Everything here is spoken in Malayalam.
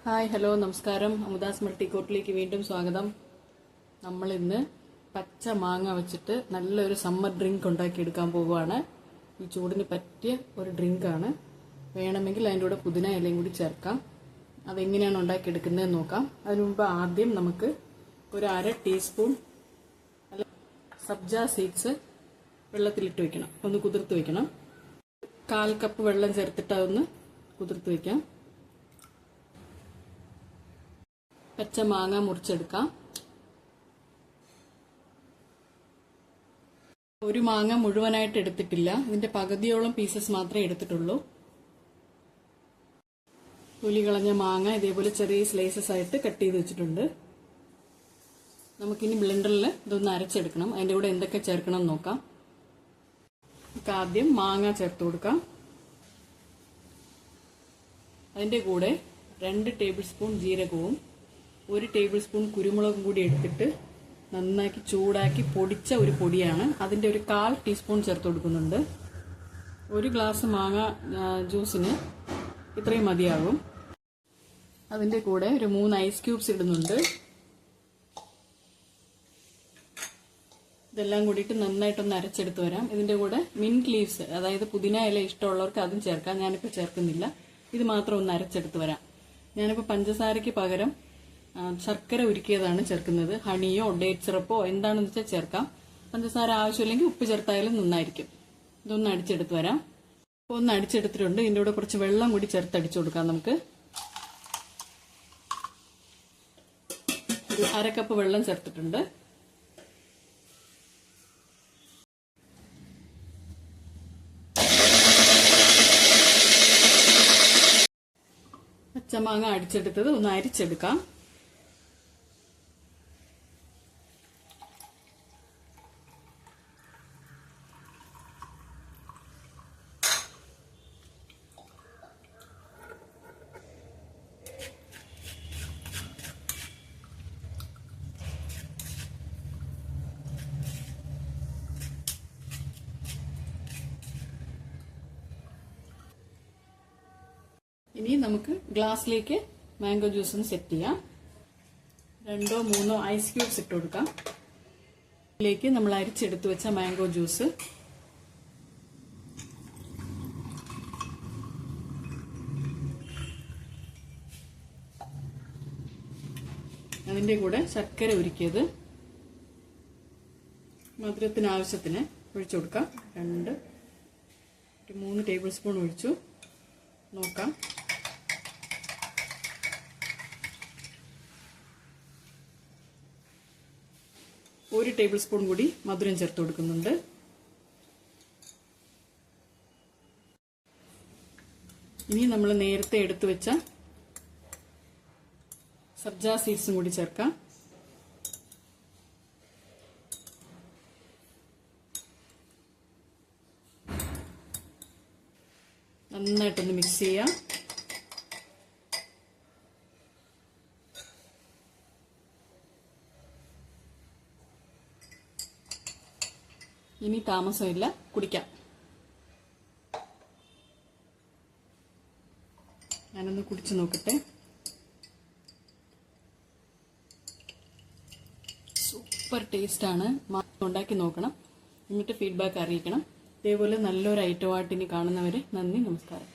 ഹായ് ഹലോ നമസ്കാരം. അമുദാസ് മൾട്ടിക്കോട്ടിലേക്ക് വീണ്ടും സ്വാഗതം. നമ്മൾ ഇന്ന് പച്ച മാങ്ങ വെച്ചിട്ട് നല്ലൊരു സമ്മർ ഡ്രിങ്ക് ഉണ്ടാക്കിയെടുക്കാൻ പോവുകയാണ്. ഈ ചൂടിന് പറ്റിയ ഒരു ഡ്രിങ്കാണ്. വേണമെങ്കിൽ അതിൻ്റെ കൂടെ പുതിന ഇലയും കൂടി ചേർക്കാം. അതെങ്ങനെയാണ് ഉണ്ടാക്കിയെടുക്കുന്നതെന്ന് നോക്കാം. അതിനു മുമ്പ് ആദ്യം നമുക്ക് ഒരു 1/2 ടീസ്പൂൺ സബ്ജ സീഡ്സ് വെള്ളത്തിലിട്ട് വെക്കണം, ഒന്ന് കുതിർത്ത് വെക്കണം. 1/4 കപ്പ് വെള്ളം ചേർത്തിട്ട് അതൊന്ന് കുതിർത്ത് വെക്കാം. പച്ച മാങ്ങ മുറിച്ചെടുക്കാം. ഒരു മാങ്ങ മുഴുവനായിട്ട് എടുത്തിട്ടില്ല, ഇതിന്റെ പകുതിയോളം പീസസ് മാത്രമേ എടുത്തിട്ടുള്ളൂ. തൊലി കളഞ്ഞ മാങ്ങ ഇതേപോലെ ചെറിയ സ്ലൈസസ് ആയിട്ട് കട്ട് ചെയ്ത് വെച്ചിട്ടുണ്ട്. നമുക്കിനി ബ്ലെൻഡറിൽ ഇതൊന്ന് അരച്ചെടുക്കണം. അതിന്റെ കൂടെ എന്തൊക്കെ ചേർക്കണം എന്ന് നോക്കാം. നമുക്ക് ആദ്യം മാങ്ങ ചേർത്ത് കൊടുക്കാം. അതിന്റെ കൂടെ 2 ടേബിൾ സ്പൂൺ ജീരകവും 1 ടേബിൾ സ്പൂൺ കുരുമുളകും കൂടി എടുത്തിട്ട് നന്നാക്കി ചൂടാക്കി പൊടിച്ച ഒരു പൊടിയാണ്. അതിന്റെ ഒരു 1/4 ടീസ്പൂൺ ചേർത്ത് കൊടുക്കുന്നുണ്ട്. 1 ഗ്ലാസ് മാങ്ങ ജ്യൂസിന് ഇത്രയും മതിയാകും. അതിന്റെ കൂടെ ഒരു 3 ഐസ് ക്യൂബ്സ് ഇടുന്നുണ്ട്. ഇതെല്ലാം കൂടിയിട്ട് നന്നായിട്ടൊന്ന് അരച്ചെടുത്ത് വരാം. ഇതിന്റെ കൂടെ മിന്റ് ലീവ്സ്, അതായത് പുതിന ഇല ഇഷ്ടമുള്ളവർക്ക് അതും ചേർക്കാം. ഞാനിപ്പോൾ ചേർക്കുന്നില്ല. ഇത് മാത്രം ഒന്ന് അരച്ചെടുത്ത് വരാം. ഞാനിപ്പോൾ പഞ്ചസാരയ്ക്ക് പകരം ശർക്കര ഉരുക്കിയതാണ് ചേർക്കുന്നത്. ഹണിയോ ഡേറ്റ് സിറപ്പോ എന്താണെന്ന് വെച്ചാൽ ചേർക്കാം. പഞ്ചസാര ആവശ്യമില്ലെങ്കിൽ ഉപ്പ് ചേർത്തായാലും നന്നായിരിക്കും. ഇതൊന്ന് അടിച്ചെടുത്ത് വരാം. അപ്പോൾ ഒന്ന് അടിച്ചെടുത്തിട്ടുണ്ട്. ഇതിൻ്റെ കൂടെ കുറച്ച് വെള്ളം കൂടി ചേർത്ത് അടിച്ചു കൊടുക്കാം. നമുക്ക് ഒരു 1/2 കപ്പ് വെള്ളം ചേർത്തിട്ടുണ്ട്. പച്ചമാങ്ങ അടിച്ചെടുത്തത് ഒന്ന് അരിച്ചെടുക്കാം. ഇനി നമുക്ക് ഗ്ലാസ്സിലേക്ക് മാംഗോ ജ്യൂസ് ഒന്ന് സെറ്റ് ചെയ്യാം. 2 or 3 ഐസ് ക്യൂബ്സ് ഇട്ട് കൊടുക്കാം. ഇതിലേക്ക് നമ്മൾ അരിച്ചെടുത്ത് വെച്ച മാംഗോ ജ്യൂസ്, അതിന്റെ കൂടെ ശർക്കര ഉരുക്കിയത് മധുരത്തിന് ആവശ്യത്തിന് ഒഴിച്ചു കൊടുക്കാം. 3 ടേബിൾ സ്പൂൺ ഒഴിച്ചു. നോക്കാം. 1 ടേബിൾ സ്പൂൺ കൂടി മധുരം ചേർത്ത് കൊടുക്കുന്നുണ്ട്. ഇനി നമ്മൾ നേരത്തെ എടുത്തു വെച്ച സബ്ജ സീഡ്സും കൂടി ചേർക്കാം. നന്നായിട്ടൊന്ന് മിക്സ് ചെയ്യാം. ഇനി താമസമില്ല, കുടിക്കാം. ഞാനൊന്ന് കുടിച്ചു നോക്കട്ടെ. സൂപ്പർ ടേസ്റ്റാണ്. ഉണ്ടാക്കി നോക്കണം, എന്നിട്ട് ഫീഡ്ബാക്ക് അറിയിക്കണം. ഇതേപോലെ നല്ലൊരു ഐറ്റമായിട്ട് ഇനി കാണുന്നവരെ നന്ദി, നമസ്കാരം.